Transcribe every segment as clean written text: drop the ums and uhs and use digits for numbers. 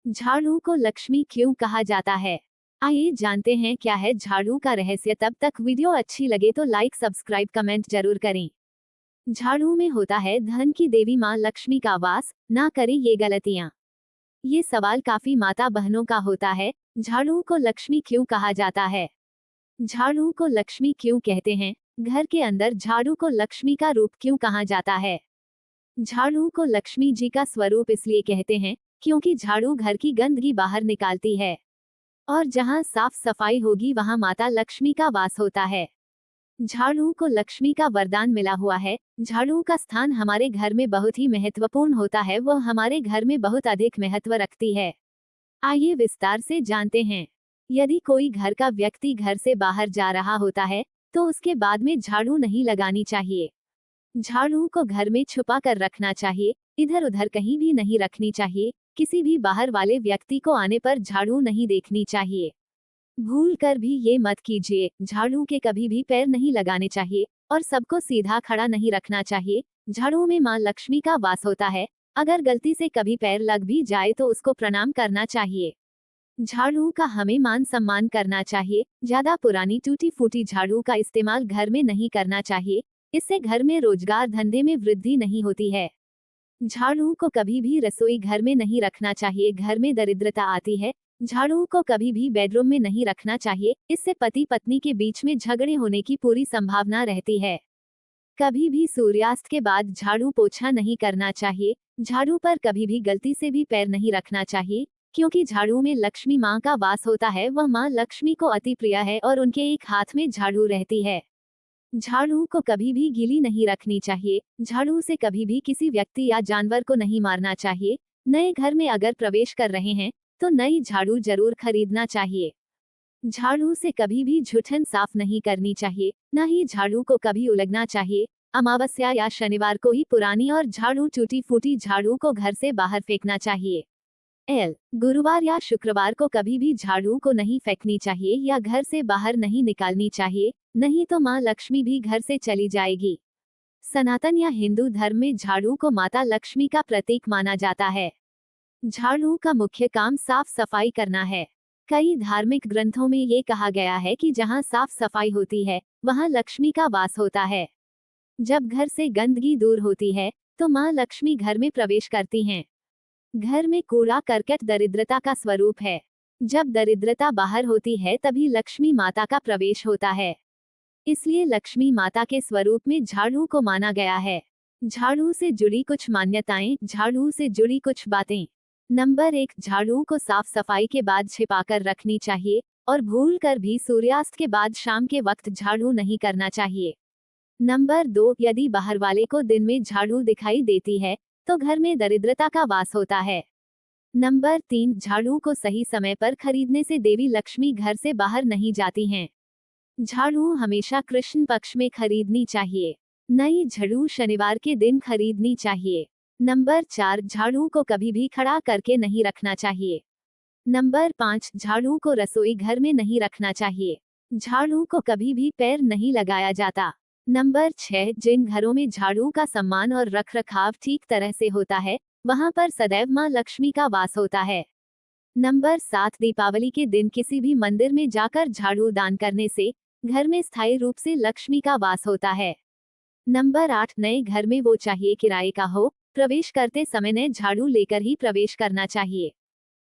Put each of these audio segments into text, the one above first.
झाड़ू को लक्ष्मी क्यों कहा जाता है? आइए जानते हैं क्या है झाड़ू का रहस्य। तब तक वीडियो अच्छी लगे तो लाइक सब्सक्राइब कमेंट जरूर करें। झाड़ू में होता है धन की देवी माँ लक्ष्मी का वास, ना करें ये गलतियाँ। ये सवाल काफी माता बहनों का होता है। झाड़ू को लक्ष्मी क्यों कहा जाता है? झाड़ू को लक्ष्मी क्यों कहते हैं? घर के अंदर झाड़ू को लक्ष्मी का रूप क्यों कहा जाता है? झाड़ू को लक्ष्मी जी का स्वरूप इसलिए कहते हैं क्योंकि झाड़ू घर की गंदगी बाहर निकालती है और जहां साफ सफाई होगी वहां माता लक्ष्मी का वास होता है। झाड़ू को लक्ष्मी का वरदान मिला हुआ है। झाड़ू का स्थान हमारे घर में बहुत ही महत्वपूर्ण होता है, वह हमारे घर में बहुत अधिक महत्व रखती है। आइए विस्तार से जानते हैं। यदि कोई घर का व्यक्ति घर से बाहर जा रहा होता है तो उसके बाद में झाड़ू नहीं लगानी चाहिए। झाड़ू को घर में छुपा कर रखना चाहिए, इधर उधर कहीं भी नहीं रखनी चाहिए। किसी भी बाहर वाले व्यक्ति को आने पर झाड़ू नहीं देखनी चाहिए। भूल कर भी ये मत कीजिए, झाड़ू के कभी भी पैर नहीं लगाने चाहिए और सबको सीधा खड़ा नहीं रखना चाहिए। झाड़ू में माँ लक्ष्मी का वास होता है। अगर गलती से कभी पैर लग भी जाए तो उसको प्रणाम करना चाहिए। झाड़ू का हमें मान सम्मान करना चाहिए। ज्यादा पुरानी टूटी फूटी झाड़ू का इस्तेमाल घर में नहीं करना चाहिए, इससे घर में रोजगार धंधे में वृद्धि नहीं होती है। झाड़ू को कभी भी रसोई घर में नहीं रखना चाहिए, घर में दरिद्रता आती है। झाड़ू को कभी भी बेडरूम में नहीं रखना चाहिए, इससे पति पत्नी के बीच में झगड़े होने की पूरी संभावना रहती है। कभी भी सूर्यास्त के बाद झाड़ू पोछा नहीं करना चाहिए। झाड़ू पर कभी भी गलती से भी पैर नहीं रखना चाहिए, क्योंकि झाड़ू में लक्ष्मी माँ का वास होता है। वह माँ लक्ष्मी को अति प्रिय है और उनके एक हाथ में झाड़ू रहती है। झाड़ू को कभी भी गीली नहीं रखनी चाहिए। झाड़ू से कभी भी किसी व्यक्ति या जानवर को नहीं मारना चाहिए। नए घर में अगर प्रवेश कर रहे हैं तो नई झाड़ू जरूर खरीदना चाहिए। झाड़ू से कभी भी जुठन साफ नहीं करनी चाहिए, न ही झाड़ू को कभी उलगना चाहिए। अमावस्या या शनिवार को ही पुरानी और झाड़ू टूटी फूटी झाड़ू को घर से बाहर फेंकना चाहिए। गुरुवार या शुक्रवार को कभी भी झाड़ू को नहीं फेंकनी चाहिए या घर से बाहर नहीं निकालनी चाहिए, नहीं तो माँ लक्ष्मी भी घर से चली जाएगी। सनातन या हिंदू धर्म में झाड़ू को माता लक्ष्मी का प्रतीक माना जाता है। झाड़ू का मुख्य काम साफ सफाई करना है। कई धार्मिक ग्रंथों में ये कहा गया है कि जहाँ साफ सफाई होती है वहाँ लक्ष्मी का वास होता है। जब घर से गंदगी दूर होती है तो माँ लक्ष्मी घर में प्रवेश करती हैं। घर में कूड़ा करकट दरिद्रता का स्वरूप है। जब दरिद्रता बाहर होती है तभी लक्ष्मी माता का प्रवेश होता है। इसलिए लक्ष्मी माता के स्वरूप में झाड़ू को माना गया है। झाड़ू से जुड़ी कुछ मान्यताएं, झाड़ू से जुड़ी कुछ बातें। नंबर 1, झाड़ू को साफ सफाई के बाद छिपाकर रखनी चाहिए और भूल कर भी सूर्यास्त के बाद शाम के वक्त झाड़ू नहीं करना चाहिए। नंबर 2, यदि बाहर वाले को दिन में झाड़ू दिखाई देती है तो घर में दरिद्रता का वास होता है। नंबर 3, झाड़ू को सही समय पर खरीदने से देवी लक्ष्मी घर से बाहर नहीं जाती हैं। झाड़ू हमेशा कृष्ण पक्ष में खरीदनी चाहिए। नई झाड़ू शनिवार के दिन खरीदनी चाहिए। नंबर 4, झाड़ू को कभी भी खड़ा करके नहीं रखना चाहिए। नंबर 5, झाड़ू को रसोई घर में नहीं रखना चाहिए। झाड़ू को कभी भी पैर नहीं लगाया जाता। नंबर 6, जिन घरों में झाड़ू का सम्मान और रखरखाव ठीक तरह से होता है वहां पर सदैव मां लक्ष्मी का वास होता है। नंबर 7, दीपावली के दिन किसी भी मंदिर में जाकर झाड़ू दान करने से घर में स्थायी रूप से लक्ष्मी का वास होता है। नंबर 8, नए घर में वो चाहिए किराए का हो, प्रवेश करते समय नए झाड़ू लेकर ही प्रवेश करना चाहिए।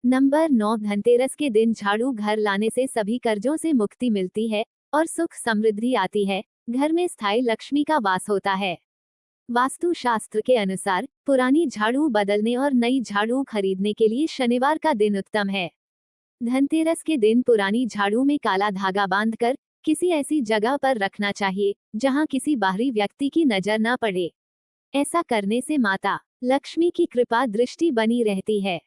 नंबर 9, धनतेरस के दिन झाड़ू घर लाने से सभी कर्जों से मुक्ति मिलती है और सुख समृद्धि आती है। घर में स्थायी लक्ष्मी का वास होता है। वास्तु शास्त्र के अनुसार पुरानी झाड़ू बदलने और नई झाड़ू खरीदने के लिए शनिवार का दिन उत्तम है। धनतेरस के दिन पुरानी झाड़ू में काला धागा बांधकर किसी ऐसी जगह पर रखना चाहिए जहां किसी बाहरी व्यक्ति की नजर न पड़े। ऐसा करने से माता लक्ष्मी की कृपा दृष्टि बनी रहती है।